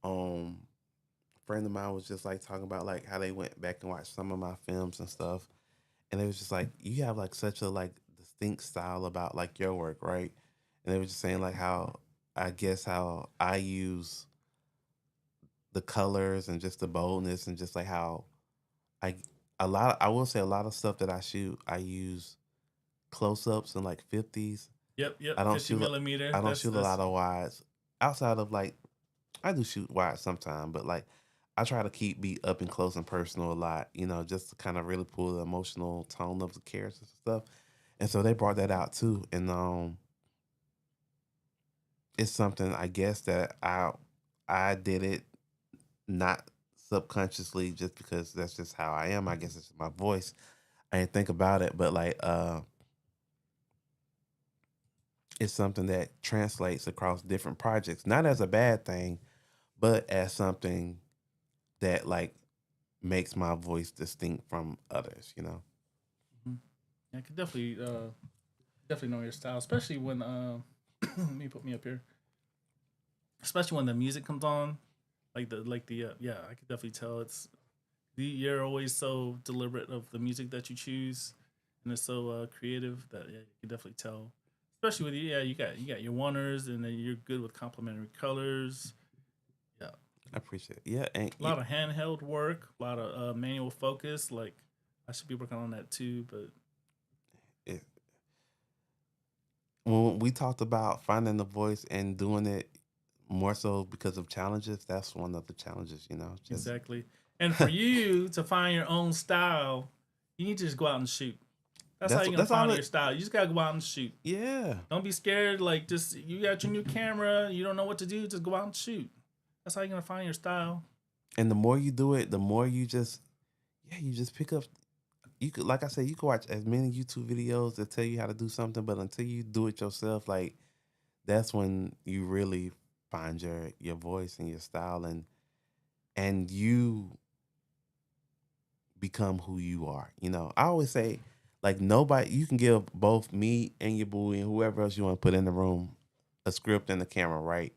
S2: A friend of mine was just like talking about like how they went back and watched some of my films and stuff, and it was just like you have like such a like distinct style about like your work, right? And they were just saying like how I use the colors and just the boldness and just like how I I will say a lot of stuff that I shoot I use close ups and like 50s.
S3: Yep.
S2: I don't
S3: 50
S2: shoot
S3: millimeter.
S2: I don't shoot a lot of wides outside of like I do shoot wide sometime, but like I try to be up and close and personal a lot, just to kind of really pull the emotional tone of the characters and stuff. And so they brought that out too, and it's something I guess that I did it not subconsciously just because that's just how I am. I guess it's my voice. I didn't think about it, but like it's something that translates across different projects, not as a bad thing, but as something that like makes my voice distinct from others,
S3: Mm-hmm. Yeah, I could definitely know your style, especially when let me put me up here. Especially when the music comes on, I could definitely tell you're always so deliberate of the music that you choose, and it's so creative that you can definitely tell. Especially with you got your oneers, and then you're good with complementary colors. Yeah,
S2: I appreciate it. Yeah, and
S3: a lot of handheld work, a lot of manual focus. Like I should be working on that too, but
S2: it, when we talked about finding the voice and doing it more so because of challenges, that's one of the challenges, you know. Just
S3: Exactly. And for you to find your own style, you need to just go out and shoot. That's how you're gonna
S2: that's all
S3: find
S2: it.
S3: your style. You just gotta go out and shoot.
S2: Yeah,
S3: Don't be scared. Like, just you got your new camera, you don't know what to do, just go out and shoot. That's how you're gonna find your style.
S2: and the more you do it, the more you just pick up. You could, like I said, you can watch as many YouTube videos that tell you how to do something, but until you do it yourself, like that's when you really find your voice and your style, and you become who you are. You know, I always say, like, nobody, you can give both me and your boy and whoever else you want to put in the room a script and a camera, right?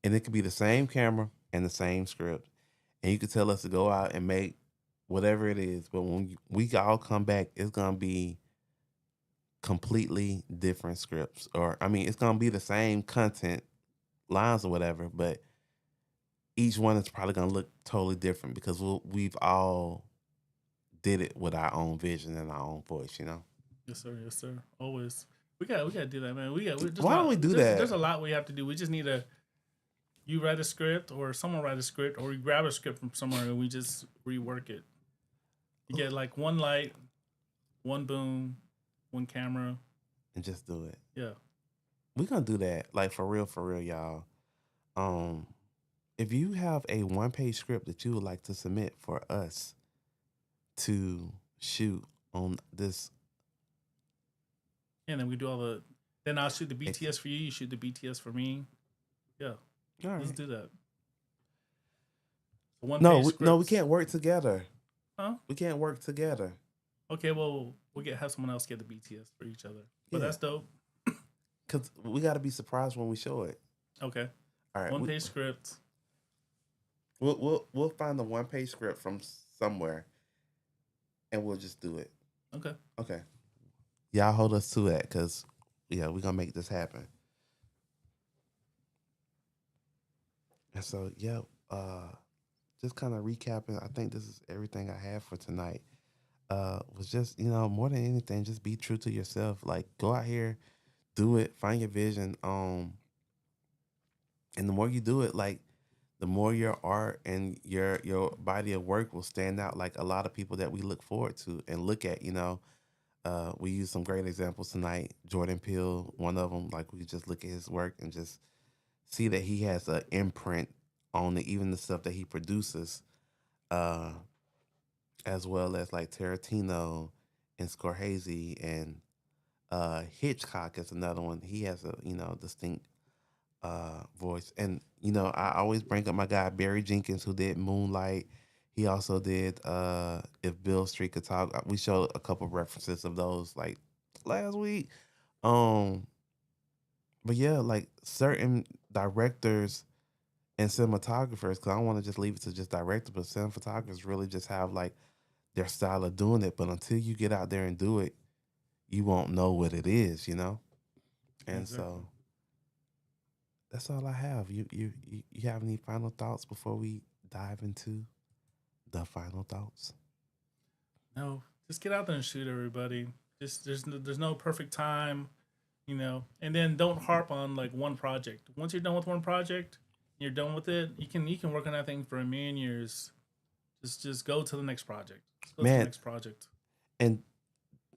S2: And it could be the same camera and the same script. And you could tell us to go out and make whatever it is. But when we all come back, it's going to be completely different scripts. Or, I mean, it's going to be the same content, lines or whatever, but each one is probably going to look totally different because we've all did it with our own vision and our own voice, you know?
S3: Yes, sir. Yes, sir. Always. We gotta do that, man. There's a
S2: Why don't we
S3: lot.
S2: do
S3: There's
S2: that?
S3: a lot we have to do. We just need to you write a script or someone write a script or we grab a script from somewhere and we just rework it. You get like one light, one boom, one camera.
S2: And just do it.
S3: Yeah.
S2: We're going to do that. Like, for real, y'all. Um, if you have a one-page script that you would like to submit for us to shoot on this,
S3: And then we do all the then I'll shoot the
S2: ex-
S3: BTS for you, you shoot the BTS for me. Yeah.
S2: all
S3: Let's
S2: right.
S3: do that. One
S2: No,
S3: page
S2: no, we
S3: scripts.
S2: can't work together.
S3: Huh?
S2: We can't work together.
S3: Okay, well we'll get have someone else get the BTS for each other. But
S2: Yeah,
S3: that's dope.
S2: because we got to be surprised when we show it.
S3: Okay.
S2: All right,
S3: One page script.
S2: we'll find the one-page script from somewhere, and we'll just do it.
S3: Okay.
S2: Okay, y'all hold us to that, cause yeah, we're gonna make this happen. And so yeah, just kind of recapping. I think this is everything I have for tonight. Was just, you know, more than anything, just be true to yourself. Like, go out here, do it, find your vision. And the more you do it, like, the more your art and your body of work will stand out. Like a lot of people that we look forward to and look at, you know. We use some great examples tonight. Jordan Peele, one of them. Like, we just look at his work and just see that he has an imprint on it, even the stuff that he produces, uh, as well as like Tarantino and Scorsese and Hitchcock is another one. He has a, you know, distinct voice. And, you know, I always bring up my guy Barry Jenkins, who did Moonlight. He also did If Bill Street Could Talk. We showed a couple references of those like last week. Um, but yeah, like certain directors and cinematographers, because I don't want to just leave it to just directors, but cinematographers really just have like their style of doing it. But until you get out there and do it, you won't know what it is, you know? And
S3: Exactly.
S2: so that's all I have. You have any final thoughts before we dive into the final thoughts?
S3: No, just get out there and shoot everybody. Just there's no perfect time, you know. And then don't harp on like one project. Once you're done with one project, you're done with it. You can work on that thing for a million years. Just go to the next project. Just go to the
S2: Man,
S3: next project.
S2: and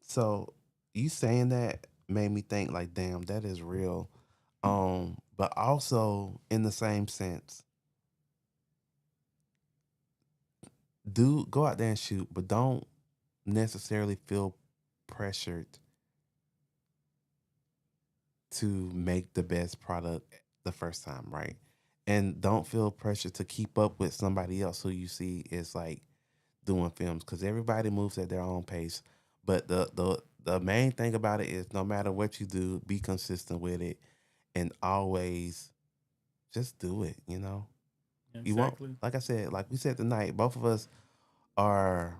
S2: so you saying that made me think like, damn, that is real. But also in the same sense, do go out there and shoot, but don't necessarily feel pressured to make the best product the first time, right? And don't feel pressure to keep up with somebody else who you see is like doing films, because everybody moves at their own pace. But the main thing about it is no matter what you do, be consistent with it and always just do it, you know?
S3: Yeah,
S2: You won't,
S3: exactly.
S2: like I said, like we said tonight, both of us are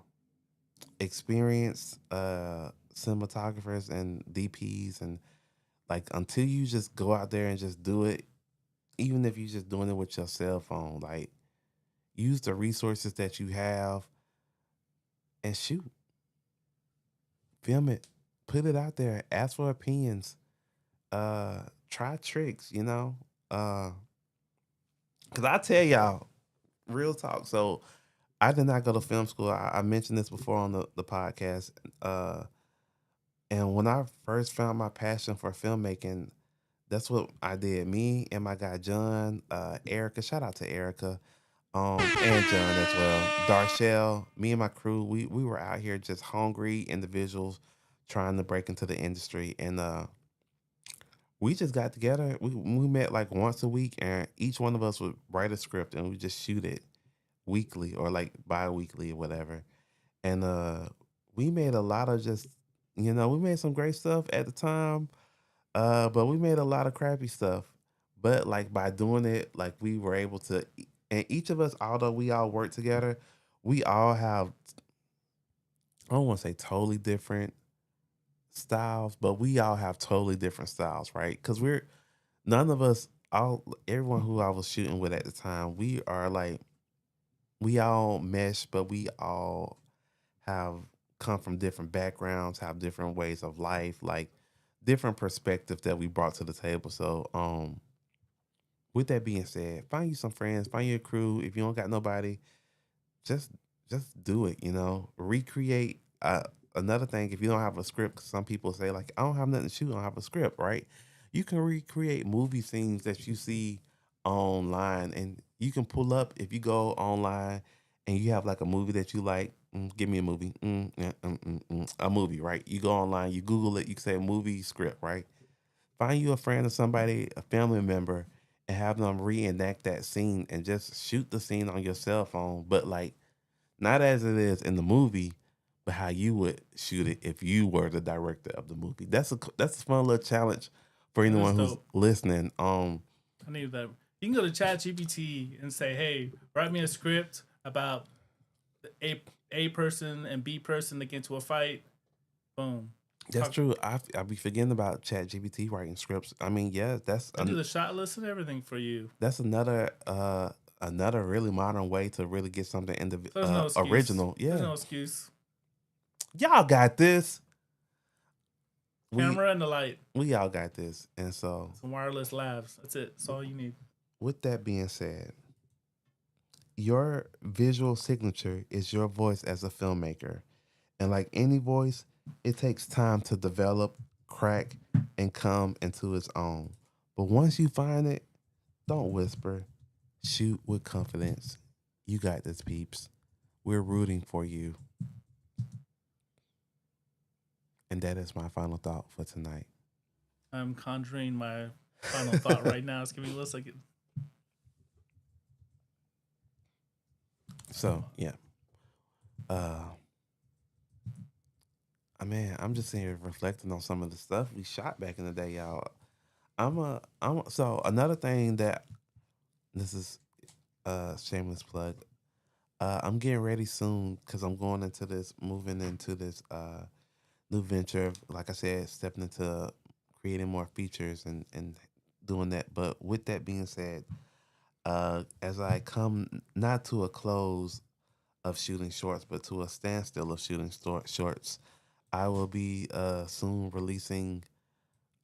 S2: experienced cinematographers and DPs, and like until you just go out there and just do it, even if you're just doing it with your cell phone, like use the resources that you have and shoot, film it, put it out there, ask for opinions. try tricks, you know. Cause I tell y'all, real talk. So I did not go to film school. I mentioned this before on the podcast. Uh, and when I first found my passion for filmmaking, that's what I did. Me and my guy John, Erica. Shout out to Erica, and John as well. Darshell, me and my crew, we were out here just hungry individuals trying to break into the industry, and we just got together. We met like once a week, and each one of us would write a script, and we just shoot it weekly or like bi-weekly or whatever. And we made a lot of just, we made some great stuff at the time, but we made a lot of crappy stuff. But like by doing it, like we were able to, and each of us, although we all work together, we all have, I don't want to say totally different styles, but we all have totally different styles, right? Because none of us, everyone who I was shooting with at the time, we are like, we all mesh, but we all have come from different backgrounds, have different ways of life, like different perspectives that we brought to the table. So, with that being said, find you some friends, find you a crew. If you don't got nobody, just just do it. Recreate. Another thing, if you don't have a script, 'cause some people say like, I don't have nothing to shoot, I don't have a script, right? You can recreate movie scenes that you see online, and you can pull up if you go online and you have like a movie that you like. Give me a movie, yeah, a movie, right? You go online, you Google it, you say movie script, right? Find you a friend or somebody, a family member, and have them reenact that scene and just shoot the scene on your cell phone, but like not as it is in the movie, but how you would shoot it if you were the director of the movie. That's a fun little challenge for
S3: And that's
S2: anyone who's
S3: dope.
S2: listening.
S3: I need that. You can go to ChatGPT and say, "Hey, write me a script about A person and B person to get into a fight." Boom.
S2: That's
S3: Talk.
S2: true. I be forgetting about ChatGPT writing scripts. I mean, yeah,
S3: I do the shot list and everything for you.
S2: that's another really modern way to really get something in the
S3: So there's no excuse.
S2: original.
S3: There's
S2: Yeah,
S3: no excuse.
S2: y'all got this. We
S3: Camera and the light.
S2: we all got this. And so,
S3: Some wireless labs. That's it. That's all you need.
S2: with that being said, your visual signature is your voice as a filmmaker. And like any voice, it takes time to develop, crack, and come into its own. But once you find it, don't whisper. Shoot with confidence. You got this, peeps. We're rooting for you. And that is my final thought for tonight.
S3: I'm conjuring my final thought right now. It's giving me a second.
S2: So, yeah. Uh man, I'm just sitting here reflecting on some of the stuff we shot back in the day, y'all. So another thing that this is shameless plug. I'm getting ready soon because I'm moving into this new venture. Like I said, stepping into creating more features and doing that. But with that being said, as I come not to a close of shooting shorts, but to a standstill of shooting shorts, I will be soon releasing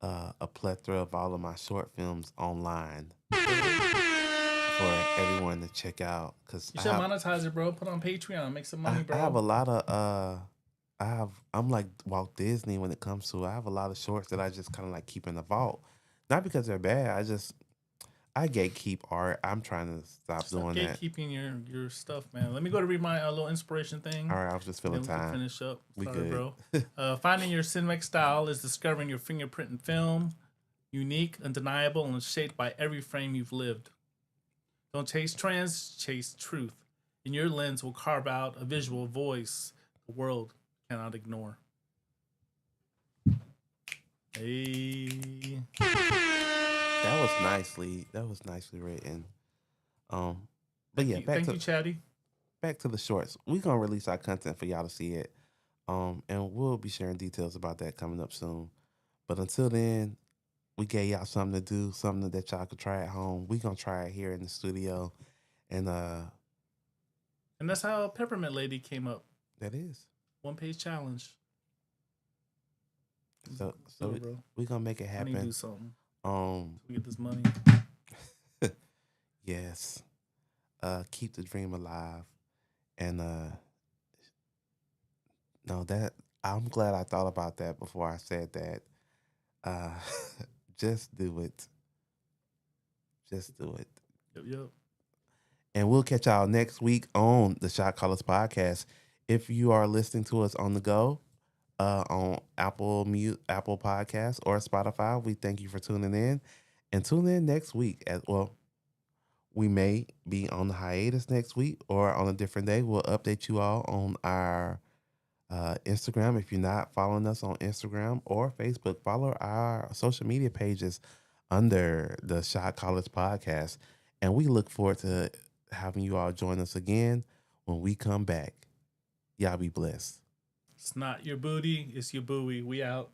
S2: a plethora of all of my short films online for everyone to check out. Because
S3: You should monetize it, bro. Put it on Patreon. Make some money,
S2: I have a
S3: bro.
S2: lot of I'm like Walt Disney when it comes to I have a lot of shorts that I just kind of like keep in the vault. Not because they're bad. I gatekeep art. I'm trying to stop
S3: Stop
S2: doing that.
S3: gatekeeping your stuff, man. Let me go to read my little inspiration thing.
S2: All right, I was just
S3: And
S2: feeling
S3: then we can
S2: time.
S3: finish up.
S2: We
S3: Sorry,
S2: good.
S3: bro. Finding your cinematic style is discovering your fingerprint in film, unique, undeniable, and shaped by every frame you've lived. Don't chase trends, chase truth. And your lens will carve out a visual voice the world cannot ignore. Hey.
S2: That was nicely written. But yeah,
S3: Thank you, Chatty.
S2: back to the shorts. We're gonna release our content for y'all to see it. And we'll be sharing details about that coming up soon. But until then, we gave y'all something to do, something that y'all could try at home. We gonna try it here in the studio. And
S3: And that's how Peppermint Lady came up.
S2: that is.
S3: 1 page challenge.
S2: So
S3: So, bro,
S2: we gonna make it
S3: I need to do
S2: happen.
S3: something.
S2: Um,
S3: We get this money.
S2: yes. Keep the dream alive, and no, that I'm glad I thought about that before I said that. Uh, just do it. Just do it.
S3: Yep.
S2: And we'll catch y'all next week on the Shot Callers Podcast. If you are listening to us on the go, on Apple Podcasts or Spotify, we thank you for tuning in. And tune in next week as well. We may be on the hiatus next week or on a different day. We'll update you all on our Instagram. If you're not following us on Instagram or Facebook, follow our social media pages under the Shot Callers Podcast. And we look forward to having you all join us again when we come back. Y'all be blessed.
S3: It's not your booty, it's your buoy. We out.